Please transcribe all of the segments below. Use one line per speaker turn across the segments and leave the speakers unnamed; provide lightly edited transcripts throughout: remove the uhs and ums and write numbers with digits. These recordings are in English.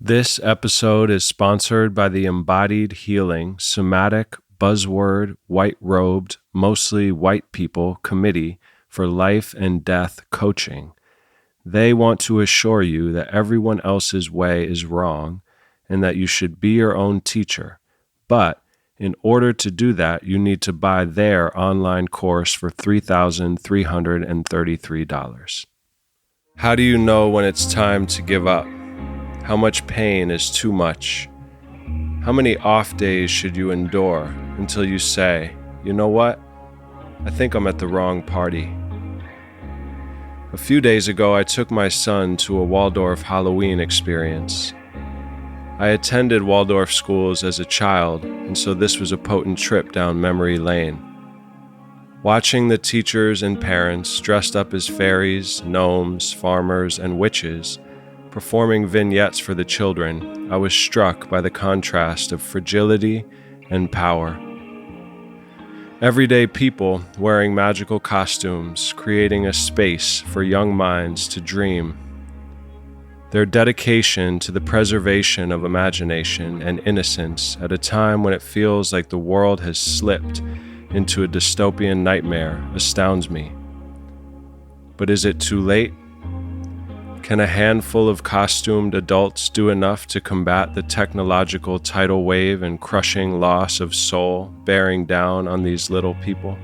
This episode is sponsored by the Embodied Healing Somatic Buzzword White-Robed, Mostly White People Committee for Life and Death Coaching. They want to assure you that everyone else's way is wrong and that you should be your own teacher. But in order to do that, you need to buy their online course for $3,333. How do you know when it's time to give up? How much pain is too much? How many off days should you endure until you say, you know what? I think I'm at the wrong party. A few days ago, I took my son to a Waldorf Halloween experience. I attended Waldorf schools as a child, and so this was a potent trip down memory lane. Watching the teachers and parents dressed up as fairies, gnomes, farmers, and witches performing vignettes for the children, I was struck by the contrast of fragility and power. Everyday people wearing magical costumes, creating a space for young minds to dream. Their dedication to the preservation of imagination and innocence at a time when it feels like the world has slipped into a dystopian nightmare astounds me. But is it too late? Can a handful of costumed adults do enough to combat the technological tidal wave and crushing loss of soul bearing down on these little people?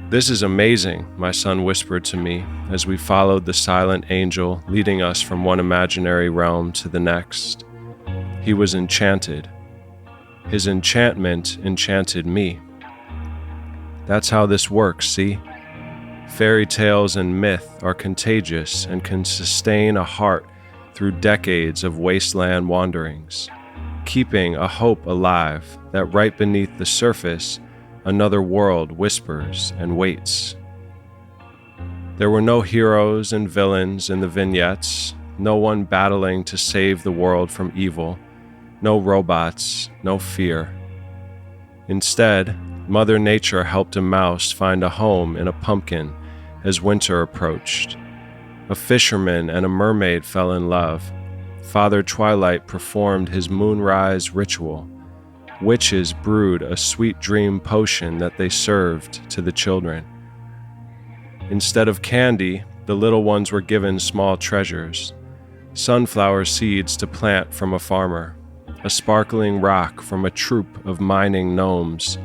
This is amazing, my son whispered to me as we followed the silent angel leading us from one imaginary realm to the next. He was enchanted. His enchantment enchanted me. That's how this works, see? Fairy tales and myth are contagious and can sustain a heart through decades of wasteland wanderings, keeping a hope alive that right beneath the surface, another world whispers and waits. There were no heroes and villains in the vignettes, no one battling to save the world from evil, no robots, no fear. Instead, Mother Nature helped a mouse find a home in a pumpkin as winter approached. A fisherman and a mermaid fell in love. Father Twilight performed his moonrise ritual. Witches brewed a sweet dream potion that they served to the children. Instead of candy, the little ones were given small treasures. Sunflower seeds to plant from a farmer, a sparkling rock from a troop of mining gnomes,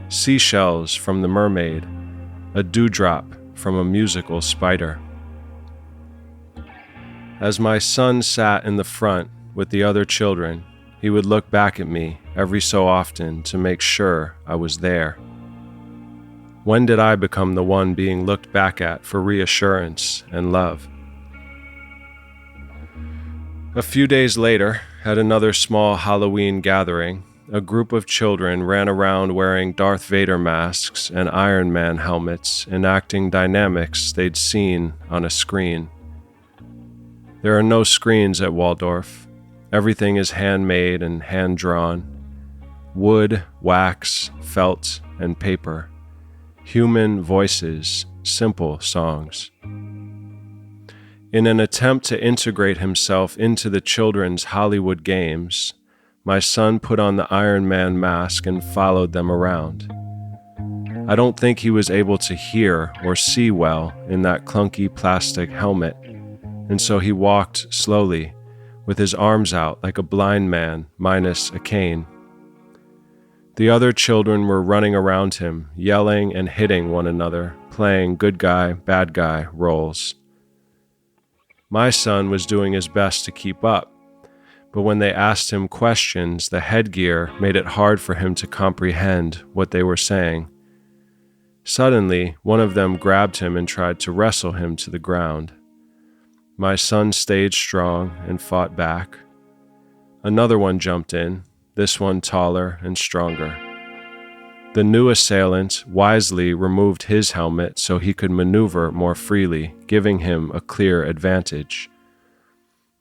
seashells from the mermaid, a dewdrop from a musical spider. As my son sat in the front with the other children, he would look back at me every so often to make sure I was there. When did I become the one being looked back at for reassurance and love? A few days later, at another small Halloween gathering, a group of children ran around wearing Darth Vader masks and Iron Man helmets, enacting dynamics they'd seen on a screen. There are no screens at Waldorf. Everything is handmade and hand-drawn. Wood, wax, felt, and paper. Human voices, simple songs. In an attempt to integrate himself into the children's Hollywood games, my son put on the Iron Man mask and followed them around. I don't think he was able to hear or see well in that clunky plastic helmet, and so he walked slowly, with his arms out like a blind man minus a cane. The other children were running around him, yelling and hitting one another, playing good guy, bad guy roles. My son was doing his best to keep up, but when they asked him questions, the headgear made it hard for him to comprehend what they were saying. Suddenly, one of them grabbed him and tried to wrestle him to the ground. My son stayed strong and fought back. Another one jumped in, this one taller and stronger. The new assailant wisely removed his helmet so he could maneuver more freely, giving him a clear advantage.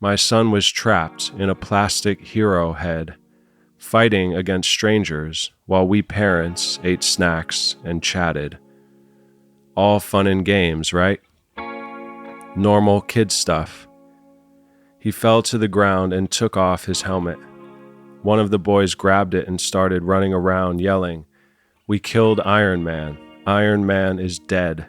My son was trapped in a plastic hero head, fighting against strangers while we parents ate snacks and chatted. All fun and games, right? Normal kid stuff. He fell to the ground and took off his helmet. One of the boys grabbed it and started running around yelling, "We killed Iron Man. Iron Man is dead."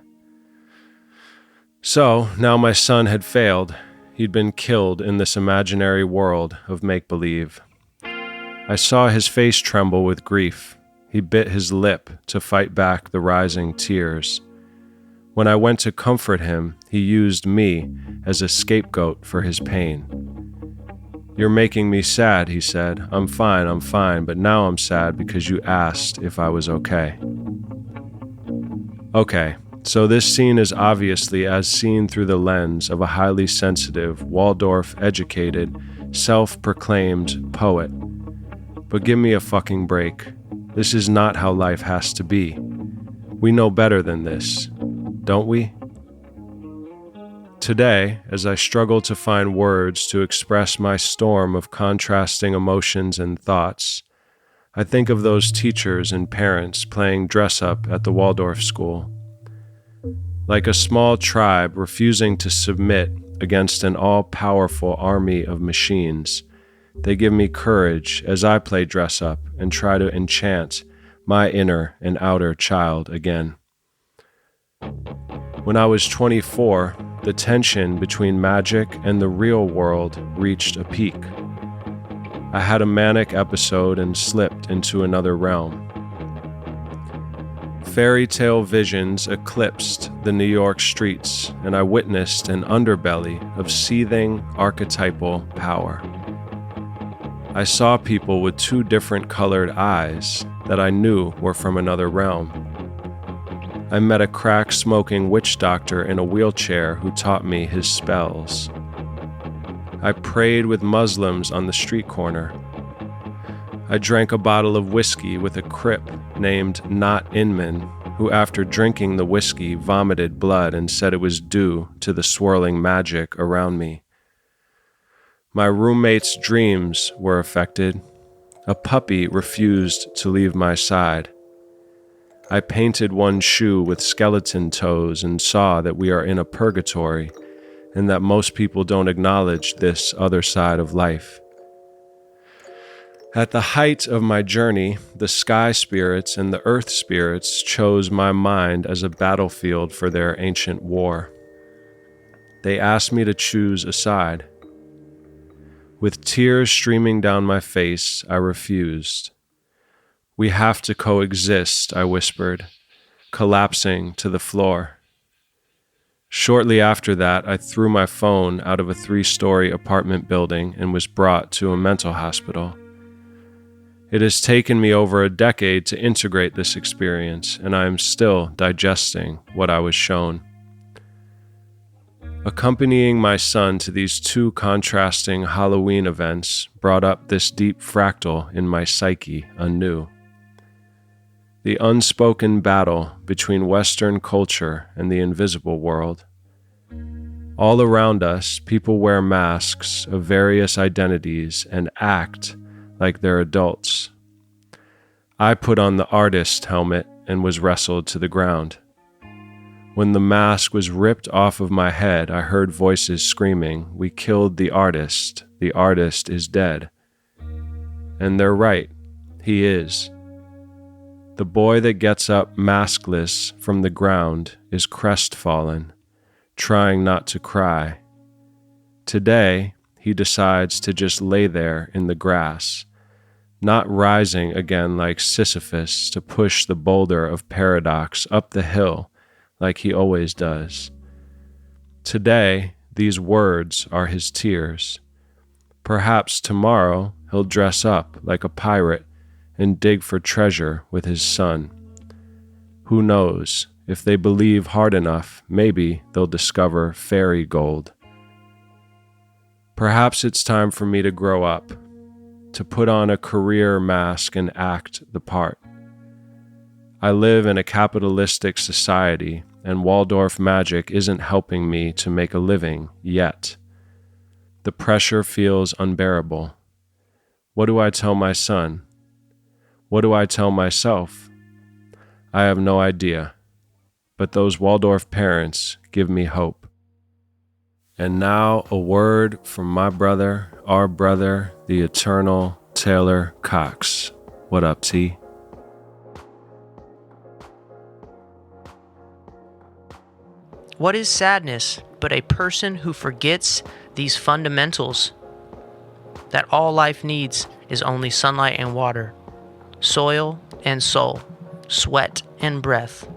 So, now my son had failed. He'd been killed in this imaginary world of make-believe. I saw his face tremble with grief. He bit his lip to fight back the rising tears. When I went to comfort him, he used me as a scapegoat for his pain. "You're making me sad," he said. I'm fine, but now I'm sad because you asked if I was okay." Okay, so this scene is obviously as seen through the lens of a highly sensitive, Waldorf-educated, self-proclaimed poet. But give me a fucking break. This is not how life has to be. We know better than this, don't we? Today, as I struggle to find words to express my storm of contrasting emotions and thoughts, I think of those teachers and parents playing dress-up at the Waldorf school. Like a small tribe refusing to submit against an all-powerful army of machines, they give me courage as I play dress-up and try to enchant my inner and outer child again. When I was 24, the tension between magic and the real world reached a peak. I had a manic episode and slipped into another realm. Fairy tale visions eclipsed the New York streets, and I witnessed an underbelly of seething archetypal power. I saw people with two different colored eyes that I knew were from another realm. I met a crack-smoking witch doctor in a wheelchair who taught me his spells. I prayed with Muslims on the street corner. I drank a bottle of whiskey with a Crip named Not Inman, who after drinking the whiskey vomited blood and said it was due to the swirling magic around me. My roommate's dreams were affected. A puppy refused to leave my side. I painted one shoe with skeleton toes and saw that we are in a purgatory and that most people don't acknowledge this other side of life. At the height of my journey, the sky spirits and the earth spirits chose my mind as a battlefield for their ancient war. They asked me to choose a side. With tears streaming down my face, I refused. "We have to coexist," I whispered, collapsing to the floor. Shortly after that, I threw my phone out of a 3-story apartment building and was brought to a mental hospital. It has taken me over a decade to integrate this experience, and I am still digesting what I was shown. Accompanying my son to these two contrasting Halloween events brought up this deep fractal in my psyche anew. The unspoken battle between Western culture and the invisible world. All around us, people wear masks of various identities and act like they're adults. I put on the artist helmet and was wrestled to the ground. When the mask was ripped off of my head, I heard voices screaming, "We killed the artist is dead." And they're right, he is. The boy that gets up maskless from the ground is crestfallen, trying not to cry. Today, he decides to just lay there in the grass, not rising again like Sisyphus to push the boulder of paradox up the hill like he always does. Today, these words are his tears. Perhaps tomorrow he'll dress up like a pirate and dig for treasure with his son. Who knows? If they believe hard enough, maybe they'll discover fairy gold. Perhaps it's time for me to grow up, to put on a career mask and act the part. I live in a capitalistic society, and Waldorf magic isn't helping me to make a living yet. The pressure feels unbearable. What do I tell my son? What do I tell myself? I have no idea, but those Waldorf parents give me hope. And now a word from my brother, our brother, the eternal Taylor Cox. What up, T?
What is sadness but a person who forgets these fundamentals? That all life needs is only sunlight and water, soil and soul, sweat and breath.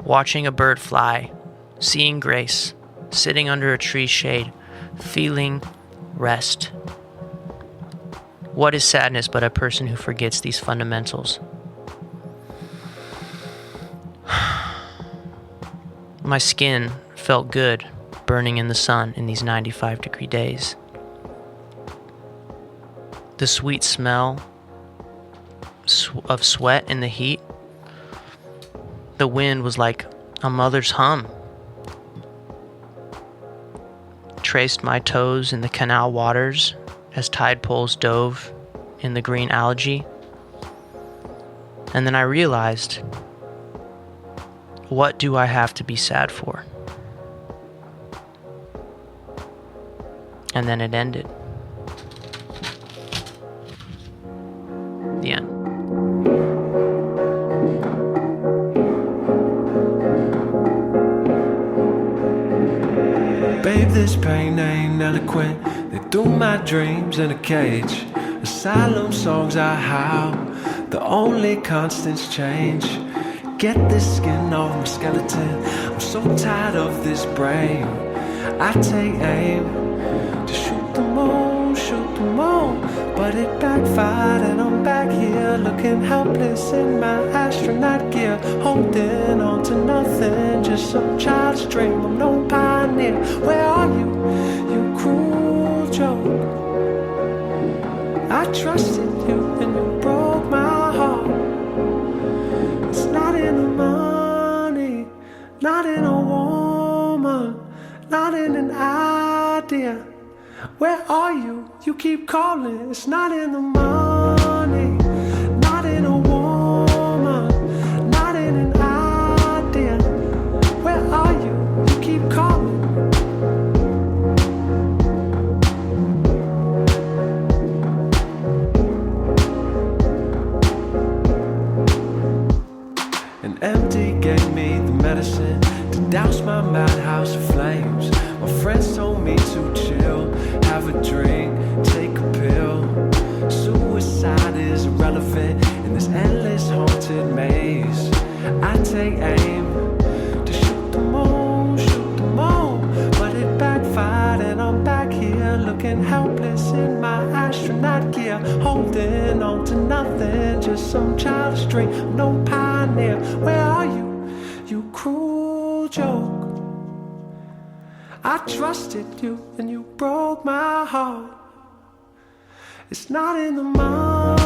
Watching a bird fly, seeing grace, sitting under a tree's shade, feeling rest. What is sadness but a person who forgets these fundamentals? My skin felt good burning in the sun in these 95-degree days. The sweet smell of sweat in the heat. The wind was like a mother's hum. Traced my toes in the canal waters as tide poles dove in the green algae. And then I realized, what do I have to be sad for? And then it ended. The end.
Babe, this pain ain't eloquent. They threw my dreams in a cage. Asylum songs I howl. The only constants change. Get this skin off my skeleton. I'm so tired of this brain. I take aim to shoot them all, but it backfired and I'm back here looking helpless in my astronaut gear, holding on to nothing, just some child's dream. I'm no pioneer. Where are you, you cruel joke? I trusted you and you broke my heart. It's not in the money, not in a woman, not in an idea. Where are you? You keep calling. It's not in the money, not in a woman, not in an idea. Where are you? You keep calling. An empty gave me the medicine to douse my madhouse of flames. My friends told me to chill, have a drink, take a pill. Suicide is irrelevant in this endless haunted maze. I take aim to shoot them all, but it backfired and I'm back here looking helpless in my astronaut gear, holding on to nothing, just some childish dream. No pioneer. Where are you, you cruel joke? I trusted you and you broke my heart. It's not in the mind.